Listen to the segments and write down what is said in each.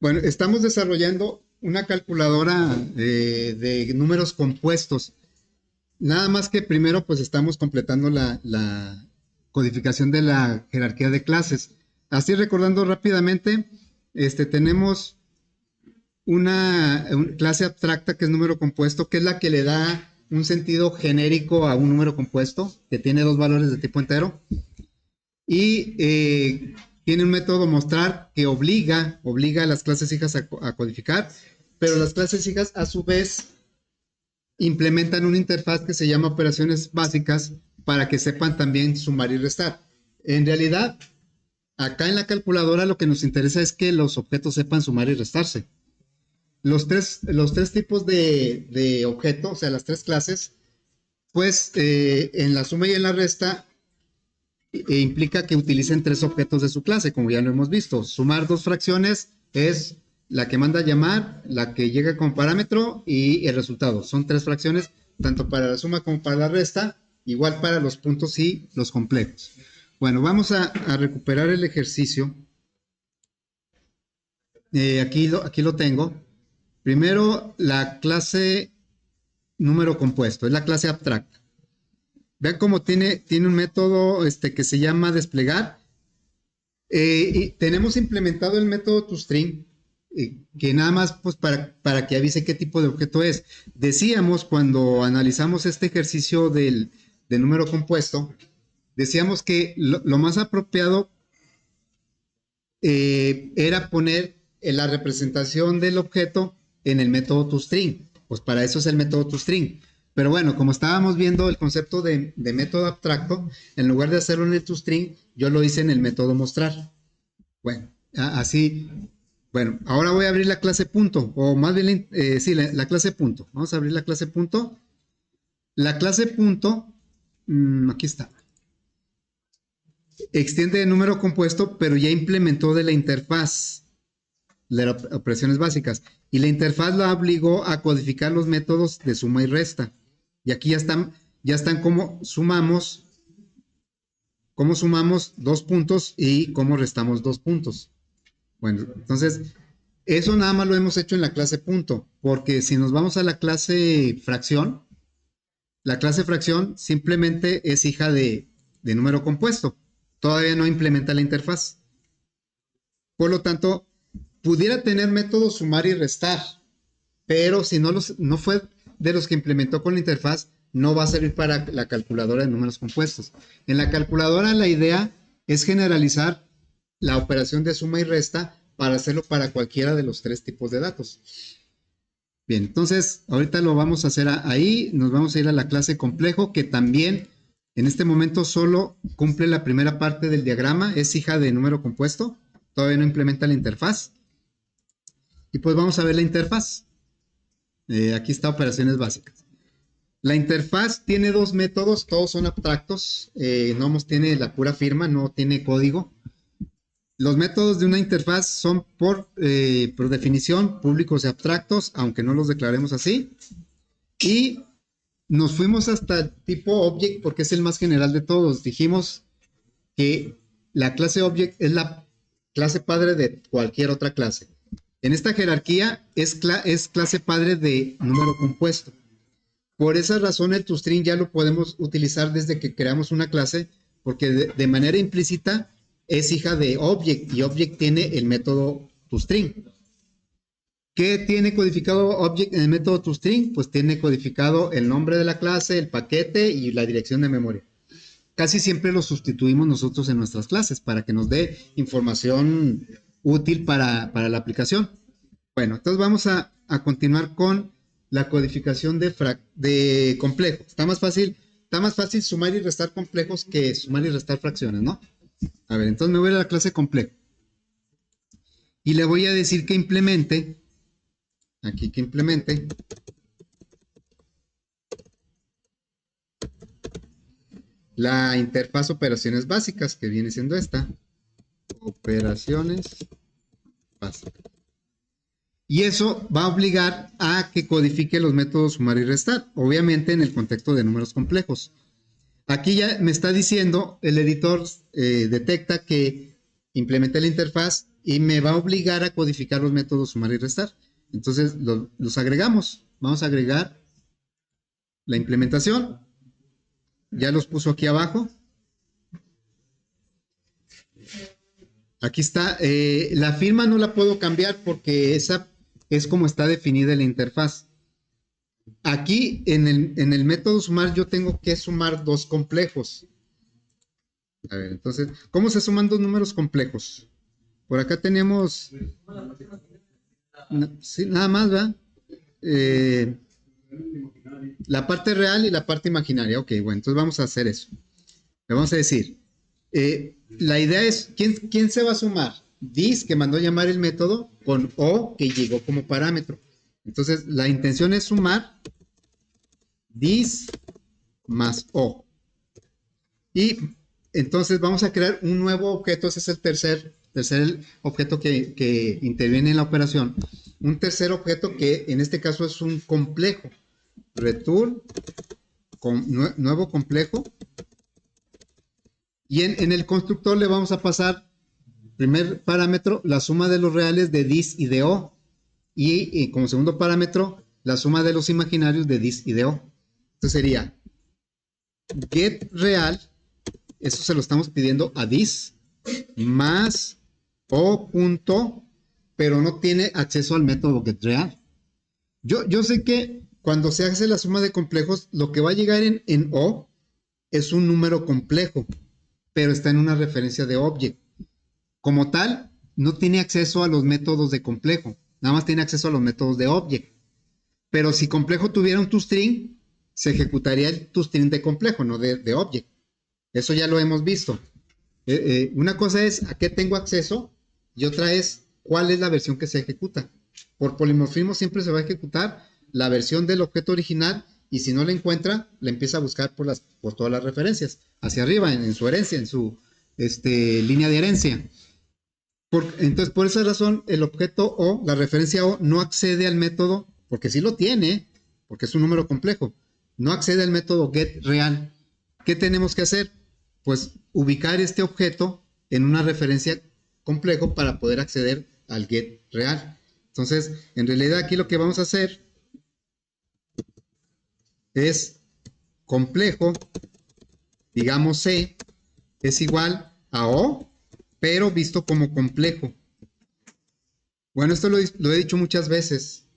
Bueno, estamos desarrollando una calculadora de números compuestos. Nada más que primero pues estamos completando la codificación de la jerarquía de clases. Así recordando rápidamente, tenemos una clase abstracta que es número compuesto, que es la que le da un sentido genérico a un número compuesto, que tiene dos valores de tipo entero. Y tiene un método mostrar que obliga a las clases hijas a codificar, pero las clases hijas a su vez implementan una interfaz que se llama operaciones básicas para que sepan también sumar y restar. En realidad, acá en la calculadora lo que nos interesa es que los objetos sepan sumar y restarse. Los tres tipos de objeto, o sea, las tres clases, pues en la suma y en la resta implica que utilicen tres objetos de su clase, como ya lo hemos visto. Sumar dos fracciones es la que manda a llamar, la que llega como parámetro y el resultado. Son tres fracciones, tanto para la suma como para la resta, igual para los puntos y los complejos. Bueno, vamos a recuperar el ejercicio. Aquí lo tengo. Primero, la clase número compuesto, es la clase abstracta. Vean cómo tiene un método que se llama desplegar. Y tenemos implementado el método toString, que nada más pues para que avise qué tipo de objeto es. Decíamos cuando analizamos este ejercicio de número compuesto, decíamos que lo más apropiado era poner la representación del objeto en el método toString. Pues para eso es el método toString. Pero bueno, como estábamos viendo el concepto de método abstracto, en lugar de hacerlo en el toString, yo lo hice en el método mostrar. Bueno, así. Bueno, ahora voy a abrir la clase punto, o más bien, sí, la clase punto. Vamos a abrir la clase punto. La clase punto, aquí está. Extiende el número compuesto, pero ya implementó de la interfaz de las operaciones básicas. Y la interfaz la obligó a codificar los métodos de suma y resta. Y aquí ya están cómo sumamos dos puntos y cómo restamos dos puntos. Bueno, entonces, eso nada más lo hemos hecho en la clase punto, porque si nos vamos a la clase fracción simplemente es hija de número compuesto. Todavía no implementa la interfaz. Por lo tanto, pudiera tener métodos sumar y restar, pero si no fue de los que implementó con la interfaz, no va a servir para la calculadora de números compuestos. En la calculadora la idea es generalizar la operación de suma y resta para hacerlo para cualquiera de los tres tipos de datos. Bien, entonces ahorita lo vamos a hacer ahí, nos vamos a ir a la clase complejo, que también en este momento solo cumple la primera parte del diagrama, es hija de número compuesto, todavía no implementa la interfaz. Y pues vamos a ver la interfaz. Aquí está operaciones básicas. La interfaz tiene dos métodos, todos son abstractos, Nomos tiene la pura firma, no tiene código. Los métodos de una interfaz son por definición públicos y abstractos, aunque no los declaremos así. Y nos fuimos hasta el tipo object porque es el más general de todos. Dijimos que la clase object es la clase padre de cualquier otra clase. En esta jerarquía es clase padre de número compuesto. Por esa razón el toString ya lo podemos utilizar desde que creamos una clase, porque de manera implícita es hija de object y object tiene el método toString. ¿Qué tiene codificado object en el método toString? Pues tiene codificado el nombre de la clase, el paquete y la dirección de memoria. Casi siempre lo sustituimos nosotros en nuestras clases para que nos dé información útil para la aplicación. Bueno, entonces vamos a continuar con la codificación de complejos. Está más fácil sumar y restar complejos que sumar y restar fracciones, ¿no? A ver, entonces me voy a la clase complejo. Y le voy a decir que implemente, aquí que implemente, la interfaz operaciones básicas, que viene siendo esta. Operaciones básicas. Y eso va a obligar a que codifique los métodos sumar y restar, obviamente en el contexto de números complejos. Aquí ya me está diciendo, el editor detecta que implementé la interfaz y me va a obligar a codificar los métodos sumar y restar. Entonces los agregamos. Vamos a agregar la implementación. Ya los puso aquí abajo. Aquí está. La firma no la puedo cambiar porque esa es como está definida la interfaz. Aquí en el método sumar yo tengo que sumar dos complejos. A ver, entonces, ¿cómo se suman dos números complejos? Por acá tenemos... Sí, nada más, ¿verdad? La parte real y la parte imaginaria. Ok, bueno, entonces vamos a hacer eso. Le vamos a decir, la idea es, ¿quién se va a sumar? This, que mandó llamar el método, con O, que llegó como parámetro. Entonces, la intención es sumar this más O. Y entonces vamos a crear un nuevo objeto. Ese es el tercer objeto que interviene en la operación. Un tercer objeto que en este caso es un complejo. Return con nuevo complejo. Y en el constructor le vamos a pasar, primer parámetro, la suma de los reales de this y de O. Y como segundo parámetro, la suma de los imaginarios de this y de O. Entonces sería get real, eso se lo estamos pidiendo a this, más O punto, pero no tiene acceso al método get real. Yo sé que cuando se hace la suma de complejos, lo que va a llegar en O es un número complejo, pero está en una referencia de object. Como tal, no tiene acceso a los métodos de complejo, nada más tiene acceso a los métodos de object. Pero si complejo tuviera un toString, se ejecutaría el toString de complejo, no de object. Eso ya lo hemos visto. Una cosa es a qué tengo acceso y otra es cuál es la versión que se ejecuta. Por polimorfismo siempre se va a ejecutar la versión del objeto original y si no la encuentra, la empieza a buscar por todas las referencias, hacia arriba, en su herencia, en su línea de herencia. Entonces, por esa razón, el objeto O, la referencia O, no accede al método, porque sí lo tiene, porque es un número complejo, no accede al método getReal. ¿Qué tenemos que hacer? Pues ubicar este objeto en una referencia complejo para poder acceder al getReal. Entonces, en realidad aquí lo que vamos a hacer es complejo, digamos C, es igual a O, pero visto como complejo. Bueno, esto lo he dicho muchas veces.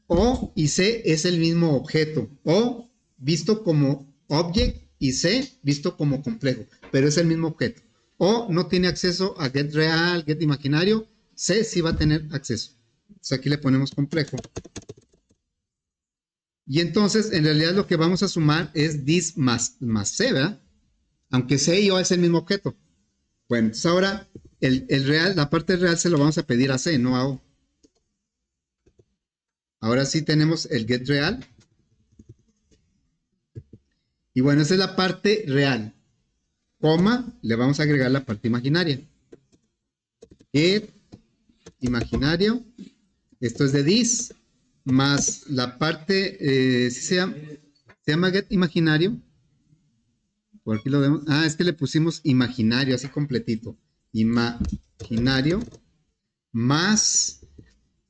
O y C es el mismo objeto. O visto como object y C visto como complejo, pero es el mismo objeto. O no tiene acceso a get real, get imaginario. C sí va a tener acceso. Entonces aquí le ponemos complejo. Y entonces, en realidad lo que vamos a sumar es this más C, ¿verdad? Aunque C y O es el mismo objeto. Bueno, entonces ahora el real, la parte real se lo vamos a pedir a C, no a O. Ahora sí tenemos el get real. Y bueno, esa es la parte real. Coma, le vamos a agregar la parte imaginaria. Get imaginario. Esto es de this. Más la parte, se llama get imaginario. Por aquí lo vemos. Ah, es que le pusimos imaginario, así completito. Imaginario. Más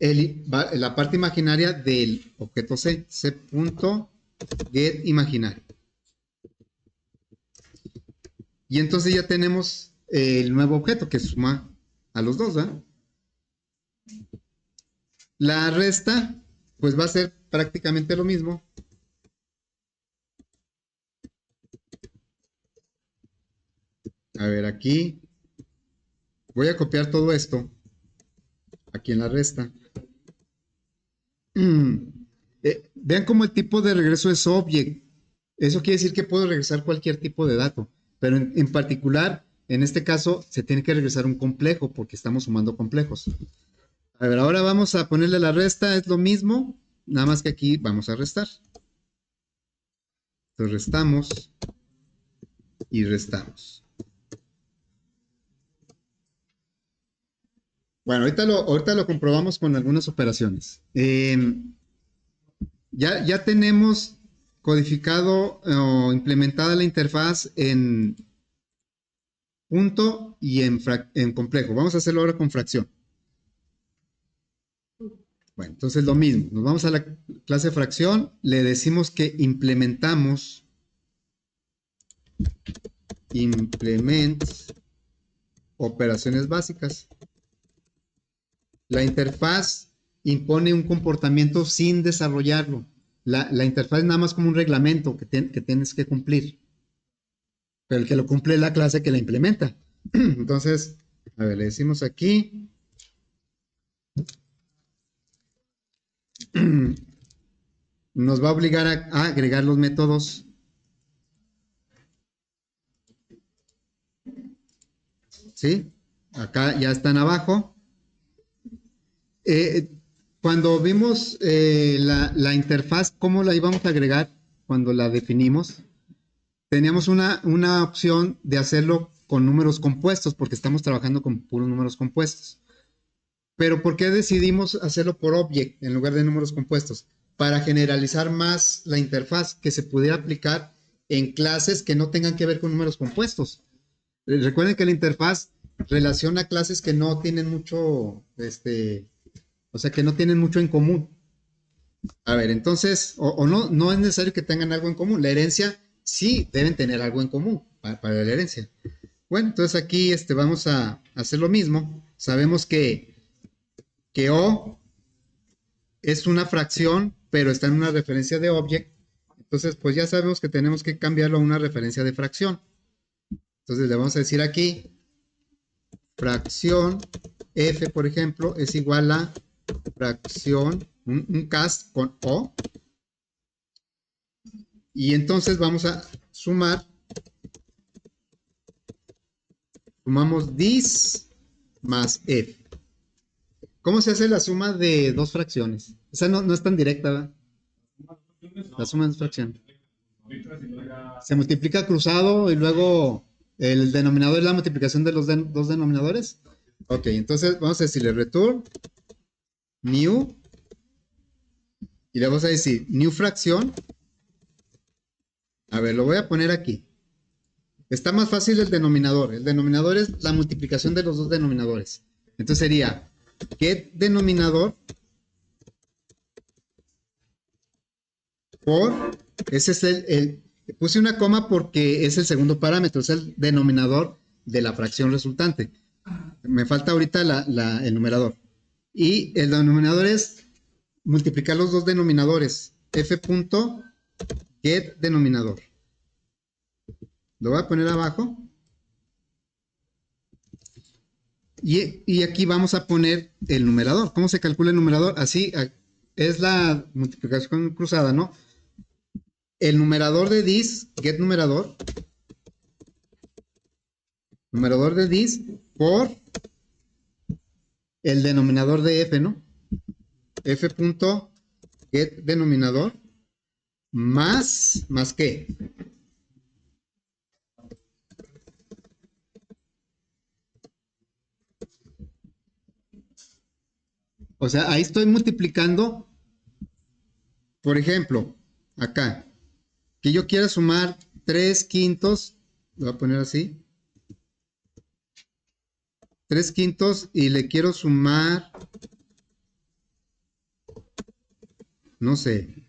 la parte imaginaria del objeto C. C.getImaginario. Y entonces ya tenemos el nuevo objeto que suma a los dos, ¿verdad? La resta, pues va a ser prácticamente lo mismo. A ver, aquí voy a copiar todo esto aquí en la resta. Vean cómo el tipo de regreso es object. Eso quiere decir que puedo regresar cualquier tipo de dato, pero en particular, en este caso, se tiene que regresar un complejo porque estamos sumando complejos. A ver, ahora vamos a ponerle la resta, es lo mismo, nada más que aquí vamos a restar. Entonces restamos y restamos. Bueno, ahorita lo comprobamos con algunas operaciones. Ya tenemos codificado o implementada la interfaz en punto y en complejo. Vamos a hacerlo ahora con fracción. Bueno, entonces lo mismo. Nos vamos a la clase fracción. Le decimos que implementamos operaciones básicas. La interfaz impone un comportamiento sin desarrollarlo. La interfaz es nada más como un reglamento que tienes que cumplir. Pero el que lo cumple es la clase que la implementa. Entonces, a ver, le decimos aquí. Nos va a obligar a agregar los métodos. ¿Sí? Acá ya están abajo. Cuando vimos la interfaz, ¿cómo la íbamos a agregar cuando la definimos? Teníamos una opción de hacerlo con números compuestos, porque estamos trabajando con puros números compuestos. Pero ¿por qué decidimos hacerlo por object en lugar de números compuestos? Para generalizar más la interfaz, que se pudiera aplicar en clases que no tengan que ver con números compuestos. Recuerden que la interfaz relaciona clases que no tienen mucho, o sea, que no tienen mucho en común. A ver, entonces, o no es necesario que tengan algo en común. La herencia sí deben tener algo en común para la herencia. Bueno, entonces aquí vamos a hacer lo mismo. Sabemos que O es una fracción, pero está en una referencia de object. Entonces, pues ya sabemos que tenemos que cambiarlo a una referencia de fracción. Entonces le vamos a decir aquí, fracción f, por ejemplo, es igual a fracción, un cast con O. Y entonces vamos a sumamos this más f. ¿Cómo se hace la suma de dos fracciones? Esa no es tan directa, ¿verdad? La suma de dos fracciones. Se multiplica cruzado y luego el denominador es la multiplicación de los dos denominadores. Ok, entonces vamos a decirle return new y le vamos a decir new fracción. A ver, lo voy a poner aquí. Está más fácil el denominador. El denominador es la multiplicación de los dos denominadores. Entonces sería get denominador por, ese es puse una coma porque es el segundo parámetro, es el denominador de la fracción resultante. Me falta ahorita el numerador. Y el denominador es multiplicar los dos denominadores. F.get denominador. Lo voy a poner abajo. Y aquí vamos a poner el numerador. ¿Cómo se calcula el numerador? Así es la multiplicación cruzada, ¿no? El numerador de this, get numerador de this por el denominador de f, ¿no? F.get denominador más ¿qué? O sea, ahí estoy multiplicando, por ejemplo, acá, que yo quiera sumar 3/5, lo voy a poner así, 3/5 y le quiero sumar, no sé,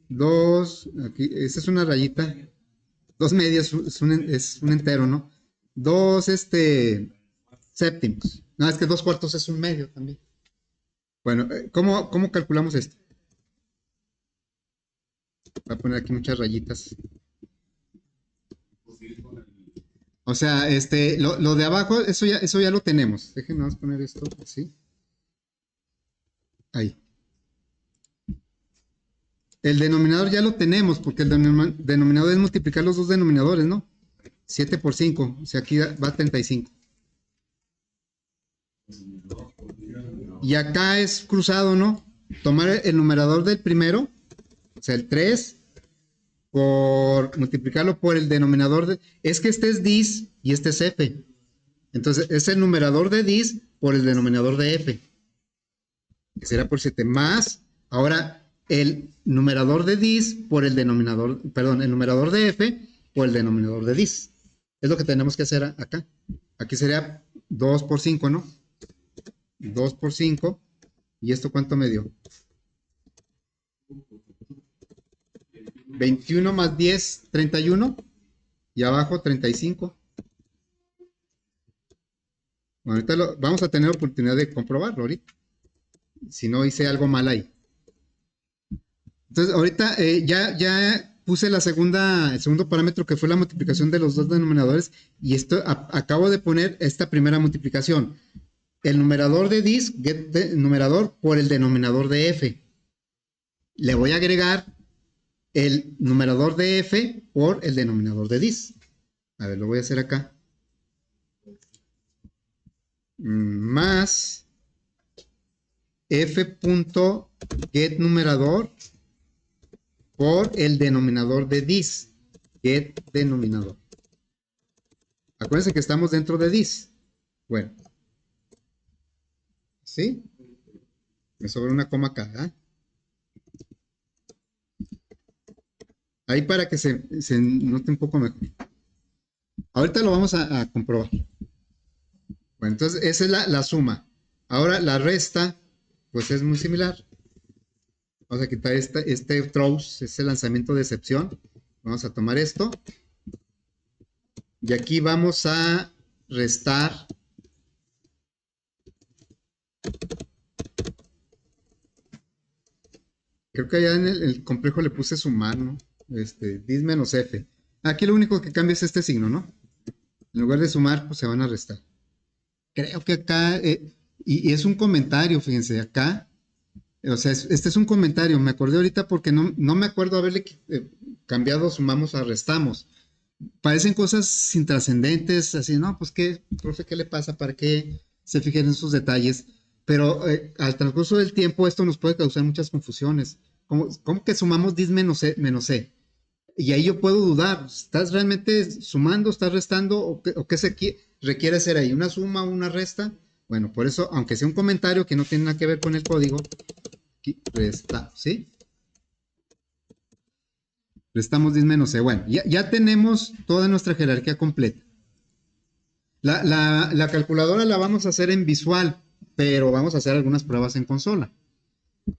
2, aquí, esa es una rayita, 2 medias, es un entero, ¿no? 2, séptimos. No, es que 2/4 es un medio también. Bueno, ¿cómo calculamos esto? Voy a poner aquí muchas rayitas. O sea, lo de abajo, eso ya lo tenemos. Déjenme poner esto así. Ahí. El denominador ya lo tenemos, porque el denominador es multiplicar los dos denominadores, ¿no? 7 por 5, o sea, aquí va a 35. Y acá es cruzado, ¿no? Tomar el numerador del primero, o sea, el 3, por multiplicarlo por el denominador es que este es dis y este es f. Entonces, es el numerador de dis por el denominador de f. Que será por 7 más, ahora el numerador de dis por el denominador, perdón, el numerador de f por el denominador de dis. Es lo que tenemos que hacer acá. Aquí sería 2 por 5, ¿no? 2 por 5. ¿Y esto cuánto me dio? 21 más 10, 31. Y abajo 35. Bueno, ahorita vamos a tener oportunidad de comprobarlo ahorita. Si no hice algo mal ahí. Entonces, ahorita ya puse el segundo parámetro que fue la multiplicación de los dos denominadores. Y esto acabo de poner esta primera multiplicación. El numerador de dis, get numerador por el denominador de f. Le voy a agregar el numerador de f por el denominador de dis. A ver, lo voy a hacer acá. Más f.get numerador por el denominador de dis. Get denominador. Acuérdense que estamos dentro de dis. Bueno. ¿Sí? Me sobra una coma acá, ¿eh? Ahí para que se note un poco mejor. Ahorita lo vamos a comprobar. Bueno, entonces esa es la suma. Ahora la resta, pues es muy similar. Vamos a quitar este throws, este lanzamiento de excepción. Vamos a tomar esto. Y aquí vamos a restar. Creo que allá en el complejo le puse sumar, ¿no? Dis menos f. Aquí lo único que cambia es este signo, ¿no? En lugar de sumar, pues se van a restar. Creo que acá, y es un comentario, fíjense, acá, o sea, este es un comentario, me acordé ahorita porque no me acuerdo haberle cambiado sumamos a restamos. Parecen cosas intrascendentes, así, no, pues qué, profe, ¿qué le pasa? ¿Para qué se fijen en sus detalles? Pero al transcurso del tiempo esto nos puede causar muchas confusiones. ¿Cómo que sumamos dis menos c? Y ahí yo puedo dudar, ¿estás realmente sumando, estás restando o qué se requiere hacer ahí? ¿Una suma o una resta? Bueno, por eso, aunque sea un comentario que no tiene nada que ver con el código, aquí resta, ¿sí? Restamos dis menos c. Bueno, ya tenemos toda nuestra jerarquía completa. La calculadora la vamos a hacer en visual, pero vamos a hacer algunas pruebas en consola.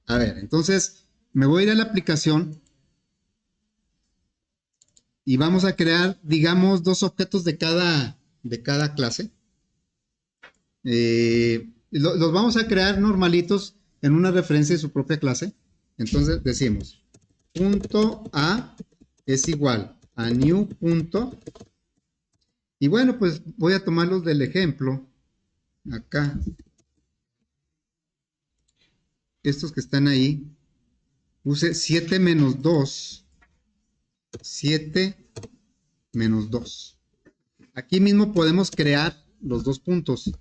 A ver, entonces me voy a ir a la aplicación y vamos a crear, digamos, dos objetos de cada clase. Los vamos a crear normalitos en una referencia de su propia clase. Entonces decimos, punto A es igual a new punto. Y bueno, pues voy a tomarlos del ejemplo. Acá. Estos que están ahí. Puse 7 menos 2. 7 menos 2. Aquí mismo podemos crear los dos puntos.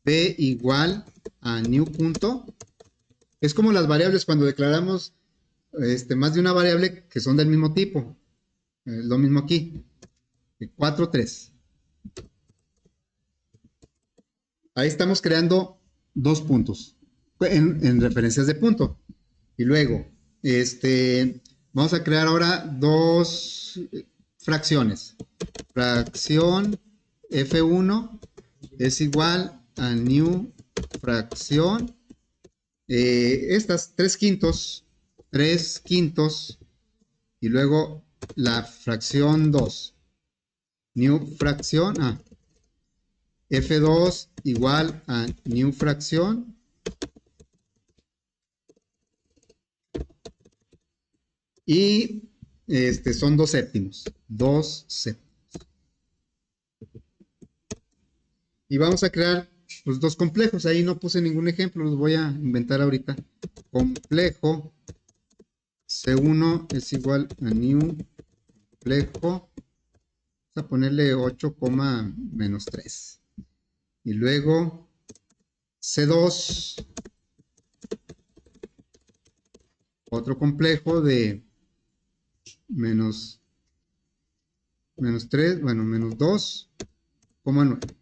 B igual a new punto. Es como las variables cuando declaramos más de una variable que son del mismo tipo. Lo mismo aquí. 4, 3. Ahí estamos creando dos puntos en referencias de punto. Y luego, vamos a crear ahora dos fracciones. Fracción F1 es igual a new fracción. Estas 3 quintos. 3 quintos. Y luego la fracción 2. New fracción. F2 igual a new fracción. Y son 2 séptimos. 2 séptimos. Y vamos a crear los dos complejos. Ahí no puse ningún ejemplo, los voy a inventar ahorita. Complejo C1 es igual a new complejo. Vamos a ponerle 8, menos 3. Y luego C2, otro complejo de menos 3, bueno, menos 2,9.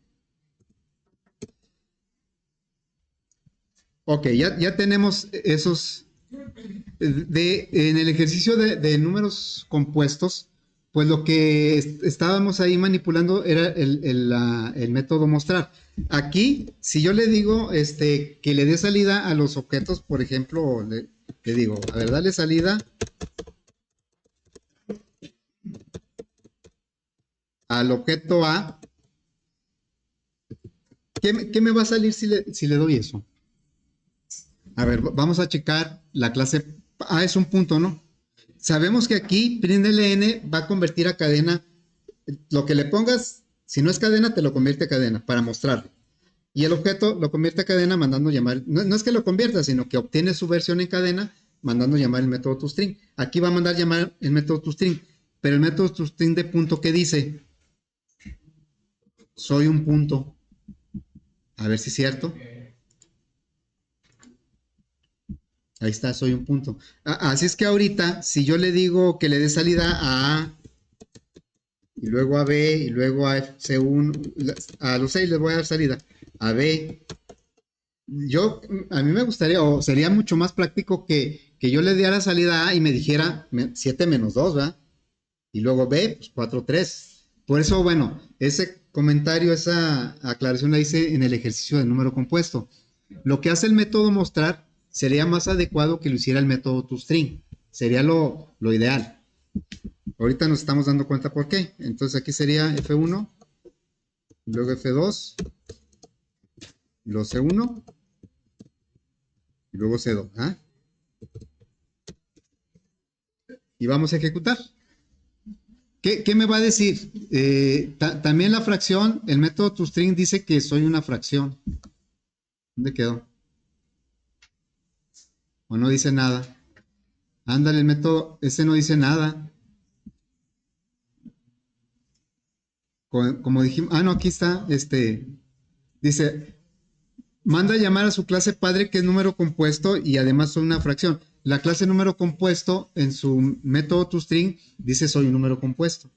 Ok, ya tenemos esos. En el ejercicio de números compuestos, Pues lo que estábamos ahí manipulando era el método mostrar. Aquí, si yo le digo que le dé salida a los objetos, por ejemplo, le digo, a ver, dale salida al objeto A, ¿qué me va a salir si le doy eso? A ver, vamos a checar la clase A, es un punto, ¿no? Sabemos que aquí println va a convertir a cadena, lo que le pongas, si no es cadena, te lo convierte a cadena para mostrarlo. Y el objeto lo convierte a cadena mandando llamar, no es que lo convierta, sino que obtiene su versión en cadena mandando llamar el método toString. Aquí va a mandar llamar el método toString, pero el método toString de punto, ¿qué dice? Soy un punto. A ver si es cierto. Ahí está, soy un punto. Así es que ahorita, si yo le digo que le dé salida a y luego a B, y luego a C1, a los 6 les voy a dar salida. A B. A mí me gustaría, o sería mucho más práctico que yo le diera salida A y me dijera 7 menos 2, ¿verdad? Y luego B, pues 4, 3. Por eso, bueno, ese comentario, esa aclaración la hice en el ejercicio de número compuesto. Lo que hace el método mostrar sería más adecuado que lo hiciera el método toString. Sería lo ideal. Ahorita nos estamos dando cuenta por qué. Entonces aquí sería F1, luego F2, luego C1, y luego C2. ¿Ah? Y vamos a ejecutar. ¿Qué me va a decir? También la fracción, el método toString dice que soy una fracción. ¿Dónde quedó? O no dice nada. Ándale, el método, ese no dice nada. Como dijimos, no, aquí está, dice, manda a llamar a su clase padre que es número compuesto y además soy una fracción. La clase número compuesto en su método toString dice soy un número compuesto.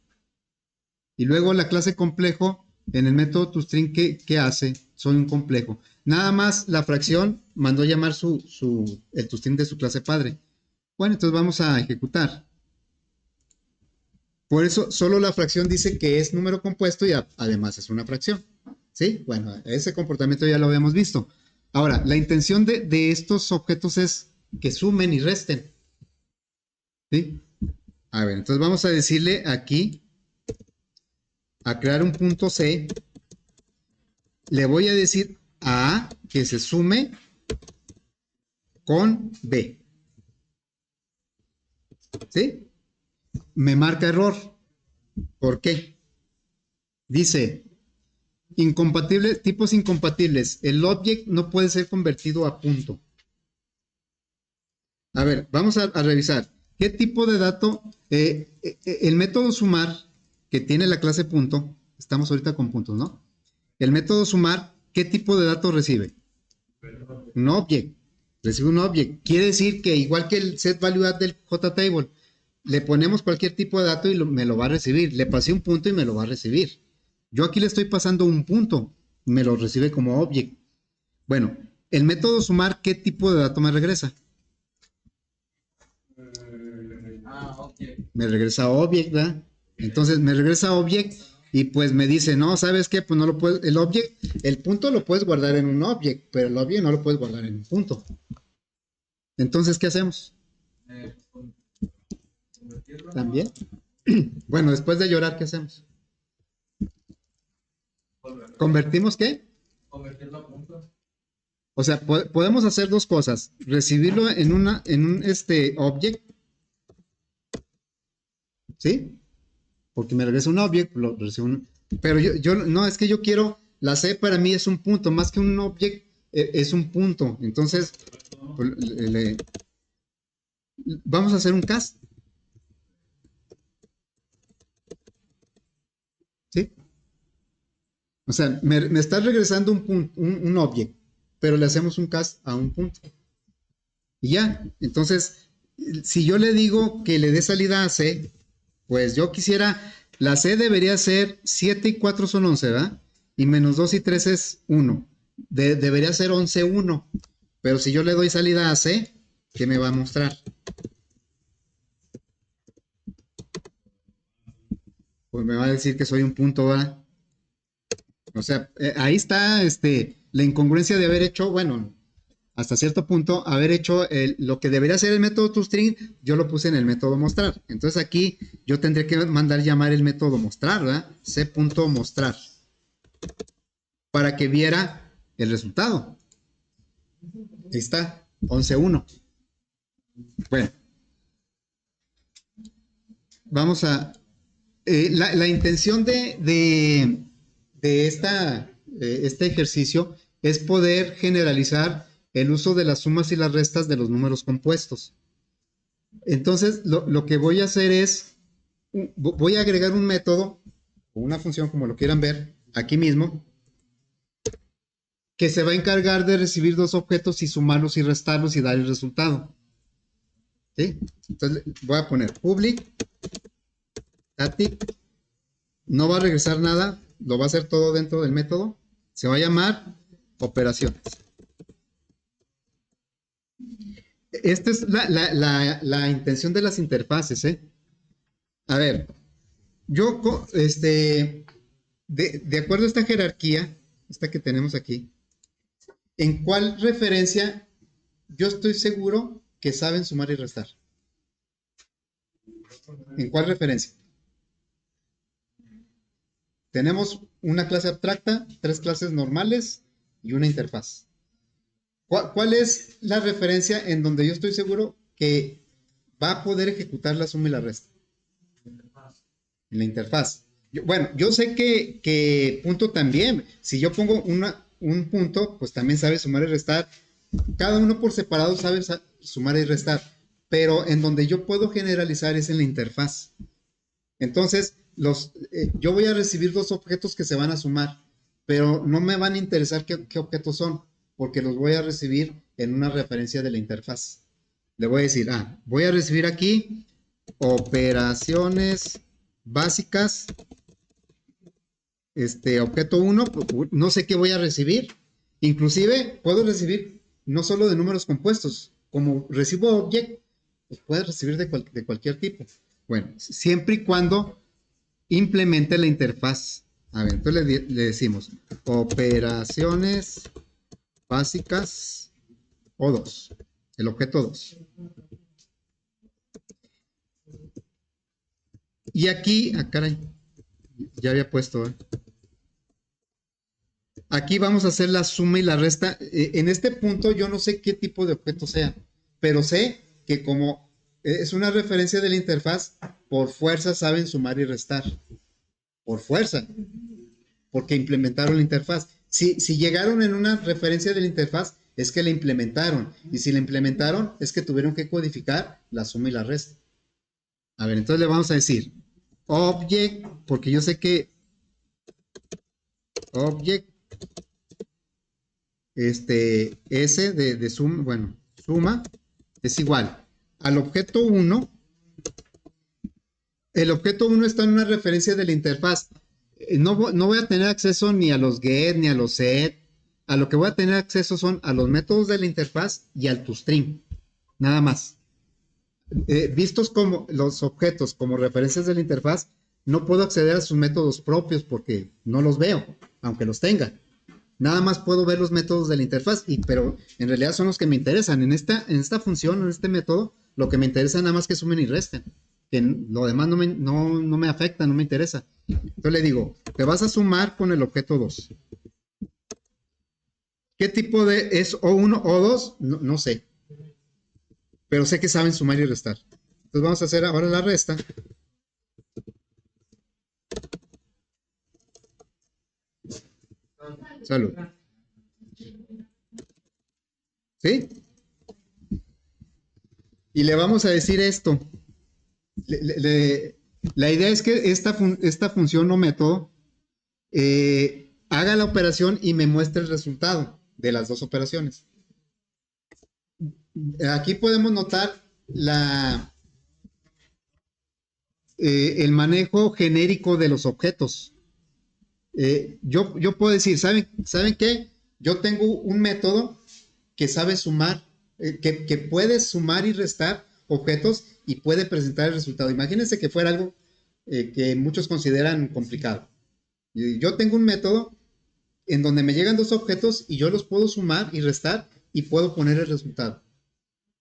Y luego la clase complejo en el método toString, ¿qué hace? Soy un complejo. Nada más la fracción mandó a llamar el toString de su clase padre. Bueno, entonces vamos a ejecutar. Por eso solo la fracción dice que es número compuesto y además es una fracción. ¿Sí? Bueno, ese comportamiento ya lo habíamos visto. Ahora, la intención de estos objetos es que sumen y resten. ¿Sí? A ver, entonces vamos a decirle aquí, a crear un punto C. Le voy a decir a A que se sume con B. ¿Sí? Me marca error. ¿Por qué? Dice, tipos incompatibles. El object no puede ser convertido a punto. A ver, vamos a revisar. ¿Qué tipo de dato? El método sumar que tiene la clase punto, estamos ahorita con puntos, ¿no? El método sumar, ¿qué tipo de dato recibe? Un object. Recibe un object. Quiere decir que igual que el setValueAdd del JTable, le ponemos cualquier tipo de dato y me lo va a recibir. Le pasé un punto y me lo va a recibir. Yo aquí le estoy pasando un punto, me lo recibe como object. Bueno, el método sumar, ¿qué tipo de dato me regresa? Me regresa object, ¿verdad? Entonces me regresa object y pues me dice, no, ¿sabes qué? Pues no lo puedes, el punto lo puedes guardar en un object, pero el object no lo puedes guardar en un punto. Entonces, ¿qué hacemos? ¿También? Bueno, después de llorar, ¿qué hacemos? ¿Convertimos qué? Convertirlo a punto. O sea, podemos hacer dos cosas. Recibirlo en un object. ¿Sí? Porque me regresa un object, lo recibo pero no, es que yo quiero, la C para mí es un punto, más que un object, es un punto. Entonces, pues, vamos a hacer un cast. ¿Sí? O sea, me está regresando un object, pero le hacemos un cast a un punto. Y ya, entonces, si yo le digo que le dé salida a C, pues yo quisiera, la C debería ser 7 y 4 son 11, ¿verdad? Y menos 2 y 3 es 1. Debería ser 11, 1. Pero si yo le doy salida a C, ¿qué me va a mostrar? pues me va a decir que soy un punto, ¿verdad? O sea, ahí está la incongruencia de haber hecho, bueno, hasta cierto punto, haber hecho lo que debería ser el método toString, yo lo puse en el método mostrar. Entonces aquí yo tendría que mandar llamar el método mostrar, ¿verdad? C.mostrar, para que viera el resultado. Ahí está, 11.1. Bueno, vamos a... la intención de este ejercicio es poder generalizar el uso de las sumas y las restas de los números compuestos. Entonces, lo que voy a hacer es, voy a agregar un método o una función, como lo quieran ver, aquí mismo, que se va a encargar de recibir dos objetos y sumarlos y restarlos y dar el resultado. ¿Sí? Entonces, voy a poner public static, no va a regresar nada, lo va a hacer todo dentro del método, se va a llamar operaciones. Esta es la intención de las interfaces, ¿eh? A ver, yo, de acuerdo a esta jerarquía, esta que tenemos aquí, ¿en cuál referencia yo estoy seguro que saben sumar y restar? ¿En cuál referencia? Tenemos una clase abstracta, 3 clases normales y una interfaz. ¿Cuál es la referencia en donde yo estoy seguro que va a poder ejecutar la suma y la resta? En la interfaz. Bueno, yo sé que punto también. Si yo pongo un punto, pues también sabe sumar y restar. Cada uno por separado sabe sumar y restar. Pero en donde yo puedo generalizar es en la interfaz. Entonces, yo voy a recibir dos objetos que se van a sumar, pero no me van a interesar qué objetos son, porque los voy a recibir en una referencia de la interfaz. Le voy a decir, voy a recibir aquí operaciones básicas, objeto 1, no sé qué voy a recibir. Inclusive puedo recibir no solo de números compuestos, como recibo object, pues puede recibir de cualquier tipo. Bueno, siempre y cuando implemente la interfaz. A ver, entonces le decimos operaciones básicas O2, el objeto 2. Y aquí, caray, ya había puesto, aquí vamos a hacer la suma y la resta. En este punto yo no sé qué tipo de objeto sea, pero sé que como es una referencia de la interfaz, por fuerza saben sumar y restar. Por fuerza. Porque implementaron la interfaz. Si llegaron en una referencia de la interfaz, es que la implementaron. Y si la implementaron, es que tuvieron que codificar la suma y la resta. A ver, entonces le vamos a decir object, porque yo sé que object, S de suma, bueno, suma es igual al objeto 1. El objeto 1 está en una referencia de la interfaz. No voy a tener acceso ni a los get ni a los set. A lo que voy a tener acceso son a los métodos de la interfaz y al toString. Nada más. Vistos como los objetos como referencias de la interfaz, no puedo acceder a sus métodos propios porque no los veo, aunque los tenga. Nada más puedo ver los métodos de la interfaz, pero en realidad son los que me interesan. En esta función, en este método, lo que me interesa nada más que sumen y resten. Que lo demás no me afecta, no me interesa. Entonces le digo, te vas a sumar con el objeto 2. ¿Qué tipo es O1, O2? No sé. Pero sé que saben sumar y restar. Entonces vamos a hacer ahora la resta. Salud. ¿Sí? Y le vamos a decir esto. La idea es que esta función o método haga la operación y me muestre el resultado de las dos operaciones. Aquí podemos notar el manejo genérico de los objetos. Yo puedo decir, ¿saben qué? Yo tengo un método que sabe sumar, que puede sumar y restar objetos y puede presentar el resultado. Imagínense que fuera algo que muchos consideran complicado. Yo tengo un método en donde me llegan dos objetos y yo los puedo sumar y restar y puedo poner el resultado.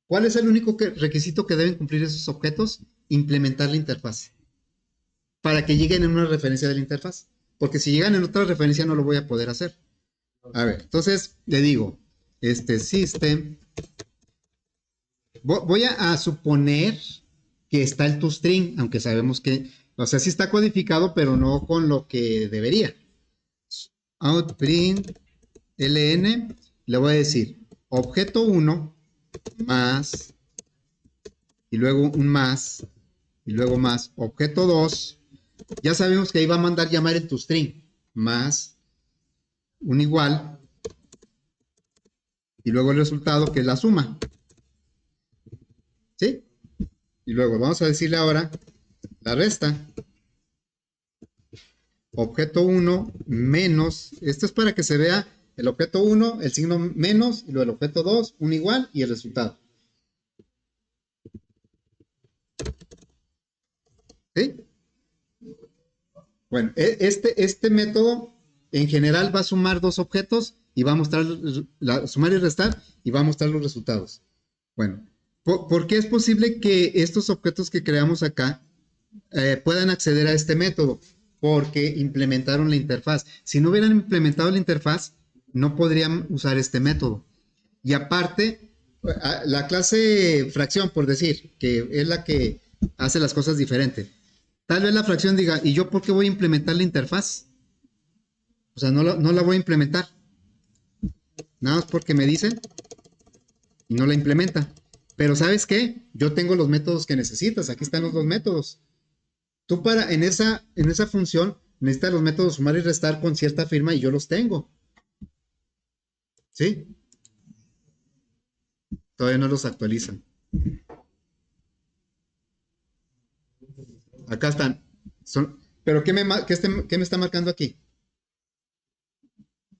¿Cuál es el único requisito que deben cumplir esos objetos? Implementar la interfaz para que lleguen en una referencia de la interfaz. Porque si llegan en otra referencia no lo voy a poder hacer. A ver, entonces le digo, system, voy a suponer que está el toString, aunque sabemos que, o sea, sí está codificado, pero no con lo que debería. Outprint ln, le voy a decir objeto 1 más, y luego un más, y luego más, objeto 2, ya sabemos que ahí va a mandar llamar el toString, más un igual, y luego el resultado que es la suma. ¿Sí? Y luego vamos a decirle ahora la resta. Objeto 1 menos, esto es para que se vea el objeto 1, el signo menos, y luego el objeto 2, un igual, y el resultado. ¿Sí? Bueno, este método en general va a sumar dos objetos y va a mostrar, sumar y restar, y va a mostrar los resultados. Bueno, ¿por qué es posible que estos objetos que creamos acá puedan acceder a este método? Porque implementaron la interfaz. Si no hubieran implementado la interfaz, no podrían usar este método. Y aparte, la clase fracción, por decir, que es la que hace las cosas diferentes. Tal vez la fracción diga, ¿y yo por qué voy a implementar la interfaz? O sea, no la voy a implementar. Nada más porque me dicen y no la implementa. Pero ¿sabes qué? Yo tengo los métodos que necesitas. Aquí están los dos métodos. Tú en esa función necesitas los métodos sumar y restar con cierta firma y yo los tengo. ¿Sí? Todavía no los actualizan. Acá están. ¿Pero qué me está marcando aquí?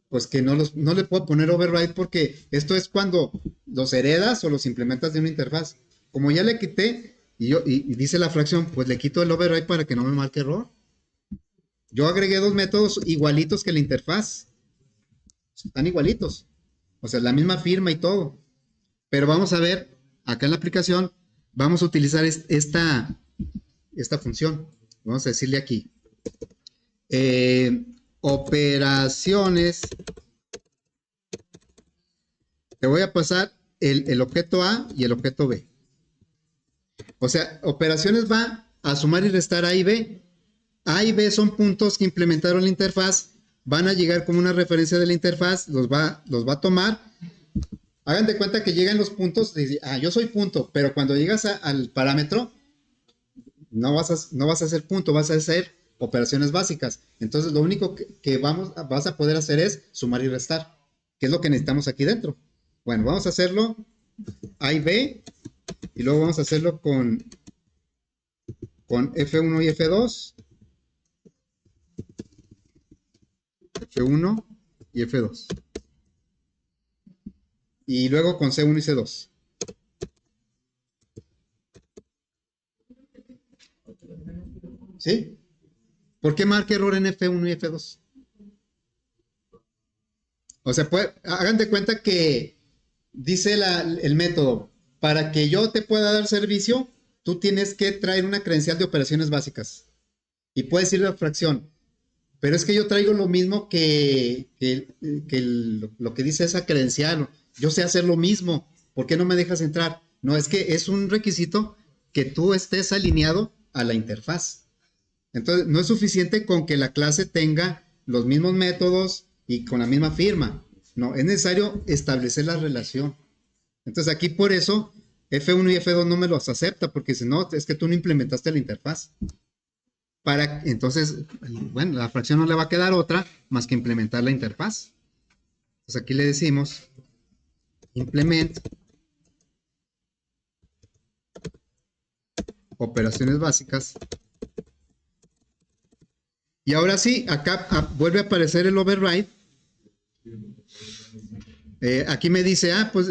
Pues que no le puedo poner override porque esto es cuando los heredas o los implementas de una interfaz. Como ya le quité y dice la fracción, pues le quito el override para que no me marque error. Yo agregué dos métodos igualitos que la interfaz. Están igualitos. O sea, la misma firma y todo. Pero vamos a ver, acá en la aplicación, vamos a utilizar esta función. Vamos a decirle aquí. Operaciones. Te voy a pasar el objeto A y el objeto B. O sea, operaciones va a sumar y restar A y B. A y B son puntos que implementaron la interfaz, van a llegar como una referencia de la interfaz, los va a tomar. Hagan de cuenta que llegan los puntos, yo soy punto, pero cuando llegas al parámetro, no vas a hacer punto, vas a hacer operaciones básicas. Entonces, lo único que vas a poder hacer es sumar y restar, que es lo que necesitamos aquí dentro. Bueno, vamos a hacerlo A y B, y luego vamos a hacerlo con F1 y F2. F1 y F2. Y luego con C1 y C2. ¿Sí? ¿Por qué marca error en F1 y F2? O sea, hagan de cuenta que dice el método, para que yo te pueda dar servicio, tú tienes que traer una credencial de operaciones básicas. Y puedes ir a la fracción. Pero es que yo traigo lo mismo que lo que dice esa credencial. Yo sé hacer lo mismo. ¿Por qué no me dejas entrar? No, es que es un requisito que tú estés alineado a la interfaz. Entonces, no es suficiente con que la clase tenga los mismos métodos y con la misma firma. No, es necesario establecer la relación. Entonces, aquí por eso F1 y F2 no me los acepta, porque si no, es que tú no implementaste la interfaz. Entonces, bueno, la fracción no le va a quedar otra más que implementar la interfaz. Entonces aquí le decimos implement operaciones básicas. Y ahora sí, acá vuelve a aparecer el override. Aquí me dice, pues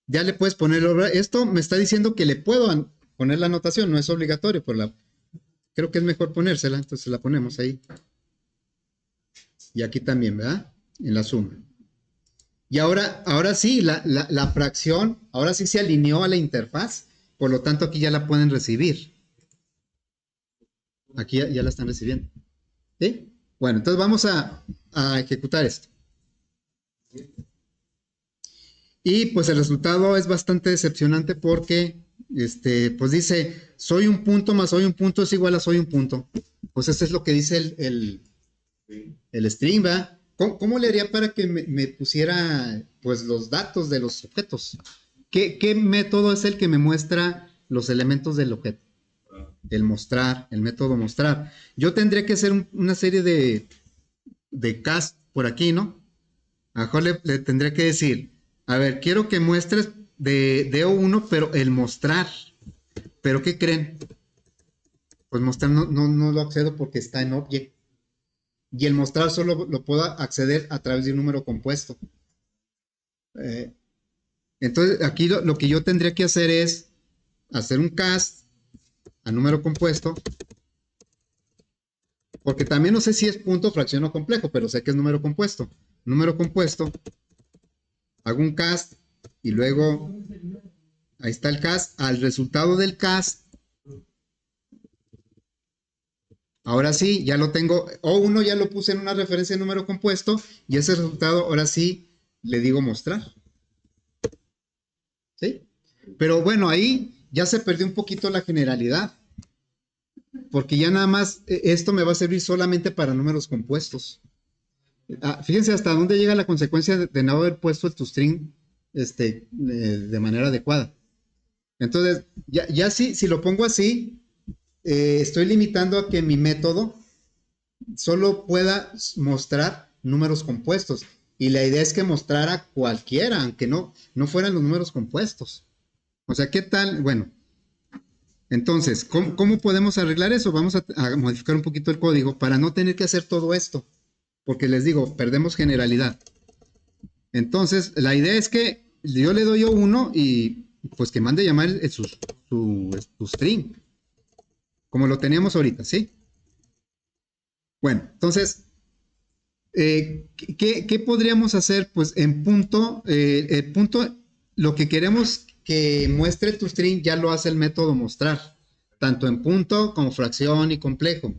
ya le puedes poner el override. Esto me está diciendo que le puedo poner la anotación, no es obligatorio, pero creo que es mejor ponérsela, entonces la ponemos ahí. Y aquí también, ¿verdad? En la suma. Y ahora sí, la fracción, ahora sí se alineó a la interfaz, por lo tanto aquí ya la pueden recibir. Aquí ya la están recibiendo. ¿Sí? Bueno, entonces vamos a ejecutar esto. Y pues el resultado es bastante decepcionante porque, pues dice, soy un punto más soy un punto es igual a soy un punto. Pues eso es lo que dice el string, ¿va? ¿Cómo le haría para que me pusiera, pues, los datos de los objetos? ¿Qué método es el que me muestra los elementos del objeto? El mostrar, el método mostrar. Yo tendría que hacer una serie de cast por aquí, ¿no? A lo mejor le tendría que decir, a ver, quiero que muestres de O1, pero el mostrar. ¿Pero qué creen? Pues mostrar no lo accedo porque está en Object. Y el mostrar solo lo puedo acceder a través de un número compuesto. Entonces, aquí lo que yo tendría que hacer es hacer un cast a número compuesto. Porque también no sé si es punto, fracción o complejo, pero sé que es número compuesto. Número compuesto. Hago un cast y luego ahí está el cast. Al resultado del cast, ahora sí, ya lo tengo. O1 ya lo puse en una referencia de número compuesto y ese resultado ahora sí le digo mostrar. ¿Sí? Pero bueno, ahí ya se perdió un poquito la generalidad. Porque ya nada más esto me va a servir solamente para números compuestos. Fíjense hasta dónde llega la consecuencia de no haber puesto el toString de manera adecuada. Entonces, ya si lo pongo así, estoy limitando a que mi método solo pueda mostrar números compuestos. Y la idea es que mostrara cualquiera, aunque no fueran los números compuestos. O sea, ¿qué tal? Bueno, entonces, ¿cómo podemos arreglar eso? Vamos a modificar un poquito el código para no tener que hacer todo esto. Porque les digo, perdemos generalidad. Entonces, la idea es que yo le doy O1 y pues que mande llamar su string. Como lo teníamos ahorita, ¿sí? Bueno, entonces, ¿qué podríamos hacer? Pues en punto, el punto, lo que queremos que muestre tu string ya lo hace el método mostrar, tanto en punto como fracción y complejo.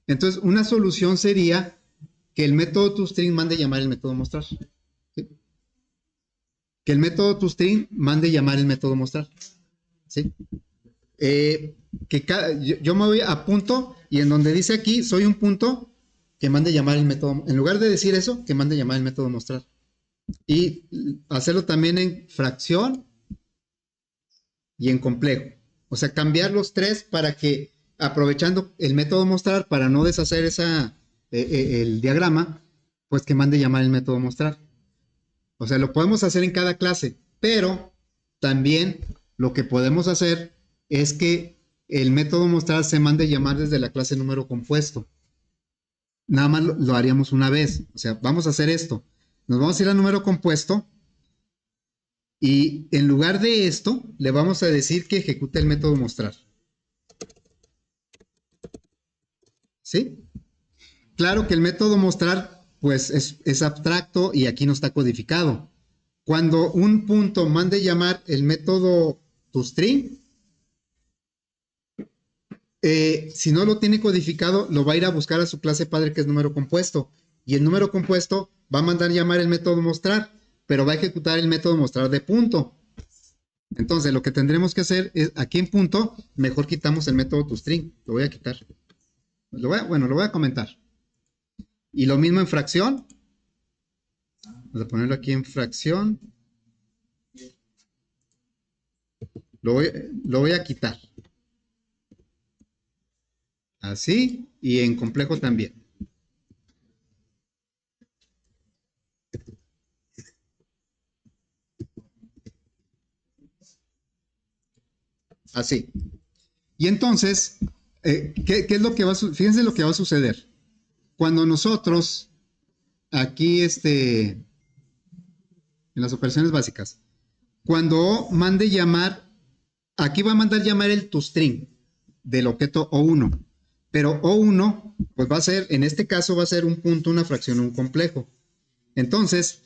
Entonces, una solución sería que el método toString mande llamar el método mostrar. ¿Sí? Que el método toString mande llamar el método mostrar. ¿Sí? Yo me voy a punto y en donde dice aquí soy un punto, que mande llamar el método. En lugar de decir eso, que mande llamar el método mostrar. Y hacerlo también en fracción y en complejo. O sea, cambiar los tres para que, aprovechando el método mostrar para no deshacer el diagrama, pues que mande llamar el método mostrar. O sea, lo podemos hacer en cada clase, pero también lo que podemos hacer es que el método mostrar se mande llamar desde la clase número compuesto. Nada más lo haríamos una vez. O sea, vamos a hacer esto. Nos vamos a ir al número compuesto y en lugar de esto le vamos a decir que ejecute el método mostrar. ¿Sí? Claro que el método mostrar pues es abstracto y aquí no está codificado. Cuando un punto mande llamar el método toString, si no lo tiene codificado, lo va a ir a buscar a su clase padre que es número compuesto. Y el número compuesto va a mandar llamar el método mostrar, pero va a ejecutar el método mostrar de punto. Entonces, lo que tendremos que hacer es, aquí en punto, mejor quitamos el método toString. Lo voy a quitar. Lo voy a comentar. Y lo mismo en fracción. Vamos a ponerlo aquí en fracción. Lo voy a quitar. Así. Y en complejo también. Así. Y entonces, ¿qué es lo que va a suceder? Fíjense lo que va a suceder. Cuando nosotros, aquí en las operaciones básicas, cuando O mande llamar Aquí va a mandar llamar el toString del objeto O1. Pero O1, pues va a ser, en este caso va a ser un punto, una fracción, un complejo. Entonces,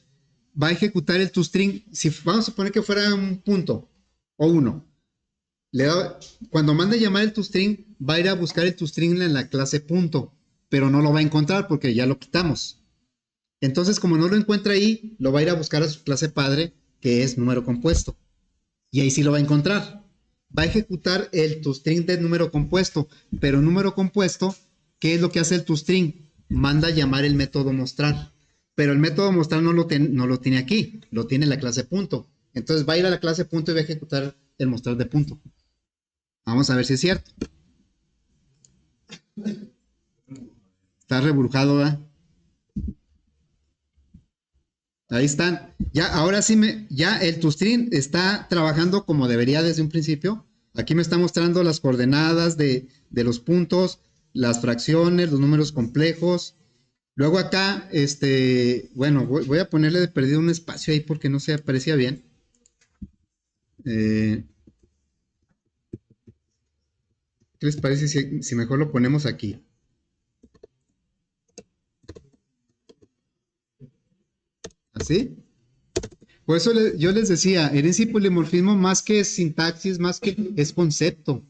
va a ejecutar el toString. Si vamos a suponer que fuera un punto O1, cuando mande llamar el toString, va a ir a buscar el toString en la clase punto, pero no lo va a encontrar porque ya lo quitamos. Entonces, como no lo encuentra ahí, lo va a ir a buscar a su clase padre, que es número compuesto. Y ahí sí lo va a encontrar. Va a ejecutar el toString de número compuesto, pero número compuesto, ¿qué es lo que hace el toString? Manda llamar el método mostrar. Pero el método mostrar no lo tiene aquí, lo tiene la clase punto. Entonces va a ir a la clase punto y va a ejecutar el mostrar de punto. Vamos a ver si es cierto. Está reburujado, ¿verdad? Ahí están. Ya, ahora sí ya el toString está trabajando como debería desde un principio. Aquí me está mostrando las coordenadas de los puntos, las fracciones, los números complejos. Luego acá, bueno, voy a ponerle de perdido un espacio ahí porque no se aparecía bien. ¿Qué les parece si mejor lo ponemos aquí? ¿Así? Por eso yo les decía, herencia y polimorfismo más que sintaxis, más que es concepto.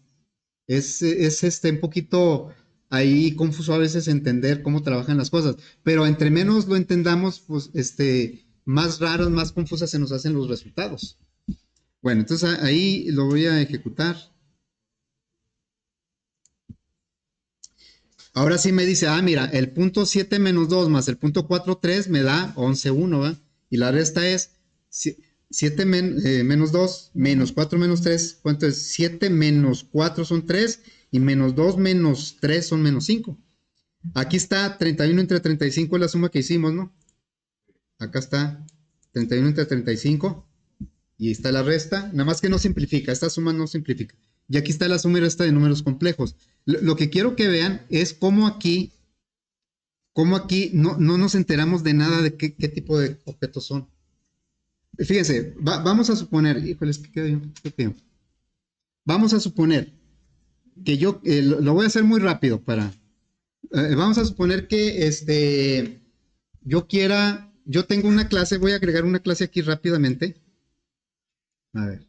Es un poquito ahí confuso a veces entender cómo trabajan las cosas. Pero entre menos lo entendamos, pues más raros, más confusas se nos hacen los resultados. Bueno, entonces ahí lo voy a ejecutar. Ahora sí me dice, mira, el punto 7 menos 2 más el punto 4, 3 me da 11, 1, ¿va? Y la resta es 7 menos 2 menos 4 menos 3. ¿Cuánto es? 7 menos 4 son 3 y menos 2 menos 3 son menos 5. Aquí está 31 entre 35 la suma que hicimos, ¿no? Acá está 31 entre 35 y está la resta. Nada más que no simplifica, esta suma no simplifica. Y aquí está la suma y resta de números complejos. Lo que quiero que vean es cómo aquí no nos enteramos de nada de qué tipo de objetos son. Fíjense, vamos a suponer, híjoles, que queda bien. Vamos a suponer que yo, lo voy a hacer muy rápido vamos a suponer que yo tengo una clase, voy a agregar una clase aquí rápidamente. A ver.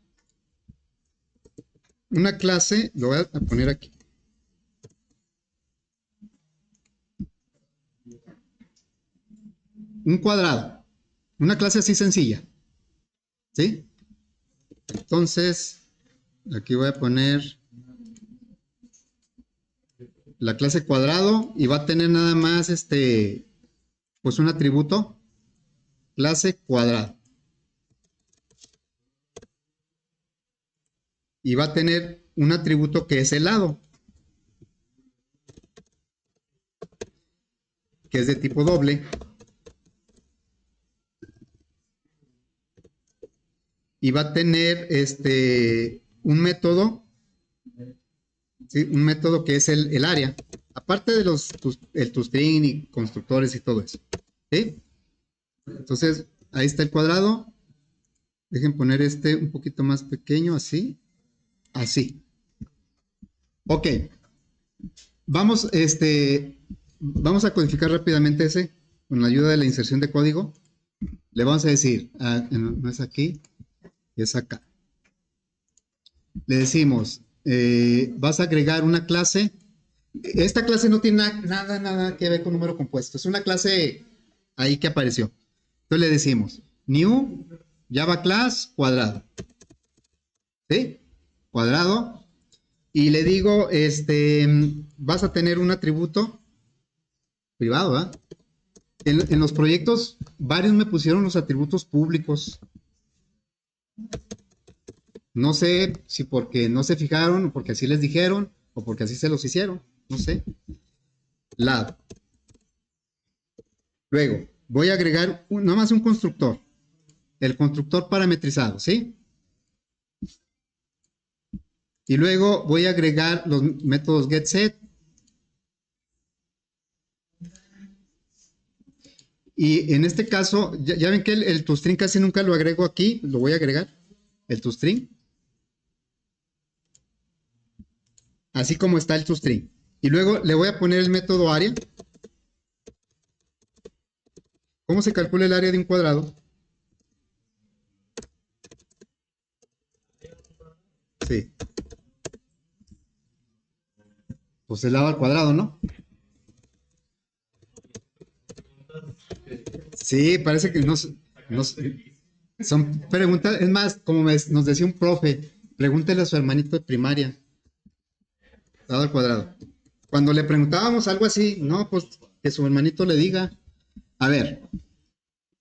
Una clase, lo voy a poner aquí. Un cuadrado. Una clase así sencilla. ¿Sí? Entonces, aquí voy a poner la clase cuadrado y va a tener nada más pues un atributo, clase cuadrado. Y va a tener un atributo que es el lado, que es de tipo doble. Y va a tener un método, ¿sí? Un método que es el área, aparte de el toString y constructores y todo eso. ¿Sí? Entonces, ahí está el cuadrado. Dejen poner un poquito más pequeño, así. Así. Ok. Vamos, vamos a codificar rápidamente ese con la ayuda de la inserción de código. Le vamos a decir, no es aquí, es acá. Le decimos, vas a agregar una clase. Esta clase no tiene nada que ver con número compuesto. Es una clase ahí que apareció. Entonces le decimos, new Java class cuadrado. ¿Sí? Cuadrado. Y le digo, vas a tener un atributo privado, ¿verdad? En los proyectos, varios me pusieron los atributos públicos. No sé si porque no se fijaron, o porque así les dijeron, o porque así se los hicieron. No sé. Lab. Luego, voy a agregar nomás un constructor. El constructor parametrizado, ¿sí? Y luego voy a agregar los métodos getSet. Y en este caso, ya ven que el toString casi nunca lo agrego aquí, lo voy a agregar, el toString. así como está el toString. Y luego le voy a poner el método área. ¿Cómo se calcula el área de un cuadrado? Sí. Pues el lado al cuadrado, ¿no? Sí, parece que son preguntas, es más, como nos decía un profe, pregúntele a su hermanito de primaria, lado al cuadrado. Cuando le preguntábamos algo así, no, pues que su hermanito le diga. A ver,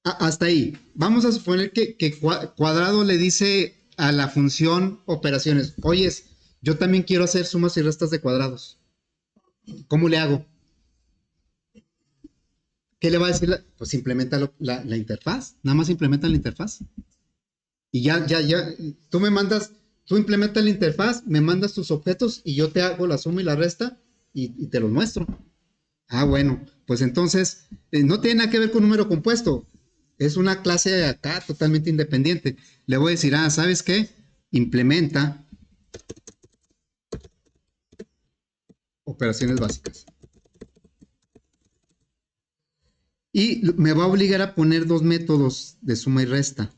hasta ahí. Vamos a suponer que cuadrado le dice a la función operaciones, oyes, yo también quiero hacer sumas y restas de cuadrados. ¿Cómo le hago? ¿Qué le va a decir? Pues implementa la interfaz. Nada más implementa la interfaz. Y ya, tú me mandas, tú implementas la interfaz, me mandas tus objetos y yo te hago la suma y la resta y te los muestro. Ah, bueno, pues entonces no tiene nada que ver con número compuesto. Es una clase acá totalmente independiente. Le voy a decir, ¿sabes qué? Implementa operaciones básicas. Y me va a obligar a poner dos métodos de suma y resta.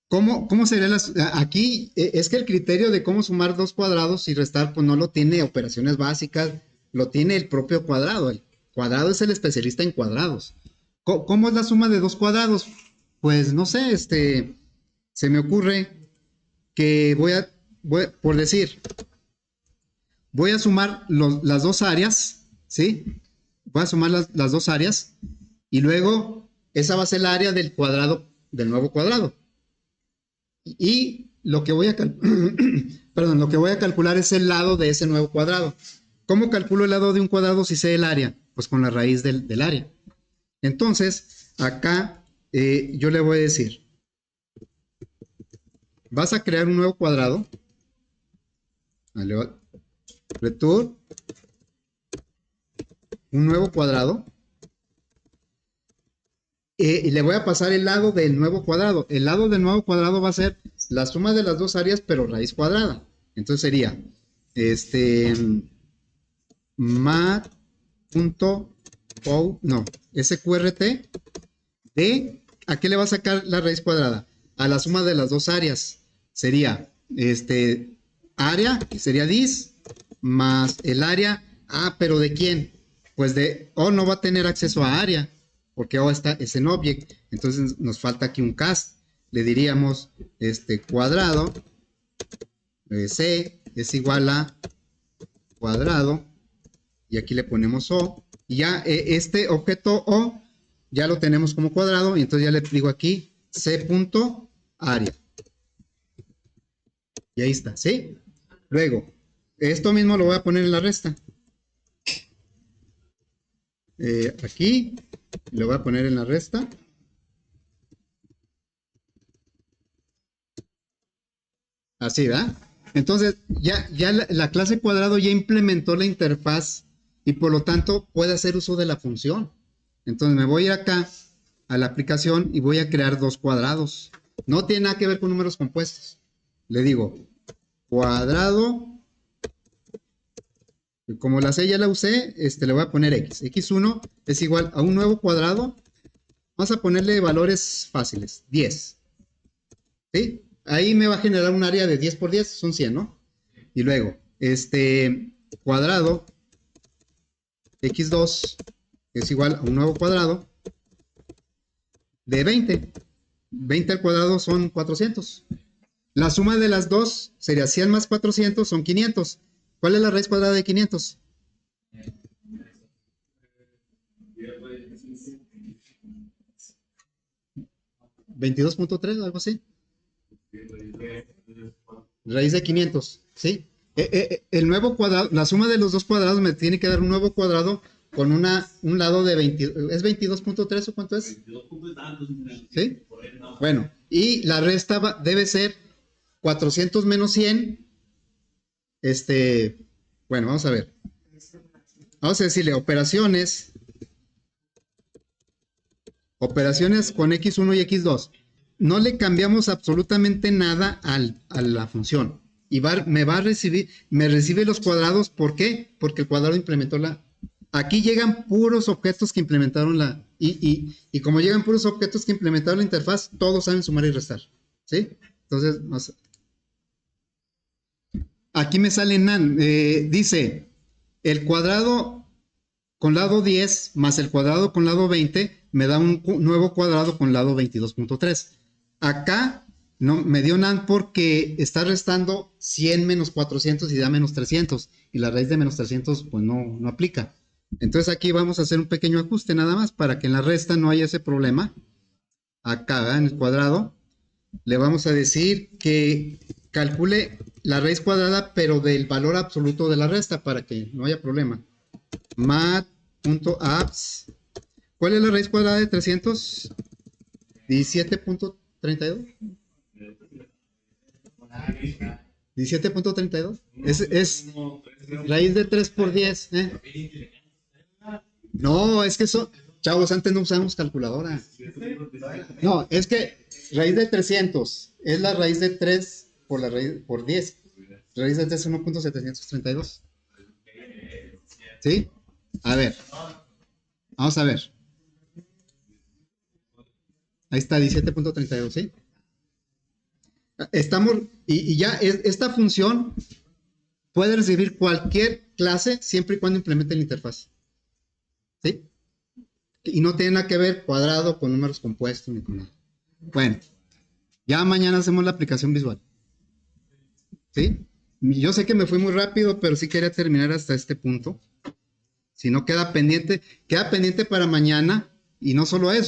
¿Cómo sería las? Aquí es que el criterio de cómo sumar dos cuadrados y restar, pues no lo tiene operaciones básicas, lo tiene el propio cuadrado. El cuadrado es el especialista en cuadrados. ¿Cómo es la suma de dos cuadrados? Pues no sé, se me ocurre que por decir, voy a sumar las dos áreas, ¿sí? Voy a sumar las dos áreas y luego esa va a ser el área del cuadrado, del nuevo cuadrado. Y lo que voy a perdón, lo que voy a calcular es el lado de ese nuevo cuadrado. ¿Cómo calculo el lado de un cuadrado si sé el área? Pues con la raíz del área. Entonces, acá yo le voy a decir, vas a crear un nuevo cuadrado. Return un nuevo cuadrado. Y le voy a pasar el lado del nuevo cuadrado. El lado del nuevo cuadrado va a ser la suma de las dos áreas, pero raíz cuadrada. Entonces sería, sqrt de, ¿a qué le va a sacar la raíz cuadrada? A la suma de las dos áreas. Sería, área, que sería dis, más el área, pero ¿de quién? Pues no va a tener acceso a área, porque O es en object, entonces nos falta aquí un cast. Le diríamos, cuadrado, C es igual a cuadrado, y aquí le ponemos O, y ya este objeto O ya lo tenemos como cuadrado, y entonces ya le digo aquí C.área. Y ahí está, ¿sí? Luego, esto mismo lo voy a poner en la resta. Aquí, lo voy a poner en la resta. Así, ¿verdad? Entonces, ya la clase cuadrado ya implementó la interfaz y por lo tanto puede hacer uso de la función. Entonces me voy a ir acá a la aplicación y voy a crear dos cuadrados. No tiene nada que ver con números compuestos. Le digo, cuadrado, como la C ya la usé, le voy a poner X. X1 es igual a un nuevo cuadrado. Vamos a ponerle valores fáciles, 10. ¿Sí? Ahí me va a generar un área de 10 por 10, son 100, ¿no? Y luego, cuadrado, X2 es igual a un nuevo cuadrado de 20. 20 al cuadrado son 400. La suma de las dos sería 100 más 400 son 500. ¿Cuál es la raíz cuadrada de 500? 22.3, algo así. Raíz de 500, ¿sí? El nuevo cuadrado, la suma de los dos cuadrados me tiene que dar un nuevo cuadrado con un lado de 20, ¿es 22.3 o cuánto es? 22. ¿Sí? Bueno, y la resta debe ser 400 menos 100. Bueno, vamos a ver. Vamos a decirle operaciones con X1 y X2. No le cambiamos absolutamente nada a la función. y me recibe los cuadrados. ¿Por qué? Porque el cuadrado implementó aquí llegan puros objetos que implementaron y como llegan puros objetos que implementaron la interfaz, todos saben sumar y restar. ¿Sí? Entonces, no sé. Aquí me sale NaN, dice, el cuadrado con lado 10 más el cuadrado con lado 20 me da un nuevo cuadrado con lado 22.3. Acá no, me dio NaN porque está restando 100 menos 400 y da menos 300. Y la raíz de menos 300 pues no aplica. Entonces aquí vamos a hacer un pequeño ajuste nada más para que en la resta no haya ese problema. Acá en el cuadrado le vamos a decir que calcule la raíz cuadrada pero del valor absoluto de la resta para que no haya problema. mat.apps. ¿Cuál es la raíz cuadrada de 300? 17.32. 17.32. Es raíz de 3 por 10. No, es que eso, chavos, antes no usamos calculadora. No, es que raíz de 300 es la raíz de 3 por la raíz por 10. Raíz de 3 es 1.732. ¿Sí? A ver. Vamos a ver. Ahí está, 17.32, ¿sí? Estamos, y ya esta función puede recibir cualquier clase siempre y cuando implemente la interfaz. ¿Sí? Y no tiene nada que ver cuadrado con números compuestos ni con nada. Bueno, ya mañana hacemos la aplicación visual. ¿Sí? Yo sé que me fui muy rápido, pero sí quería terminar hasta este punto. Si no queda pendiente para mañana, y no solo eso.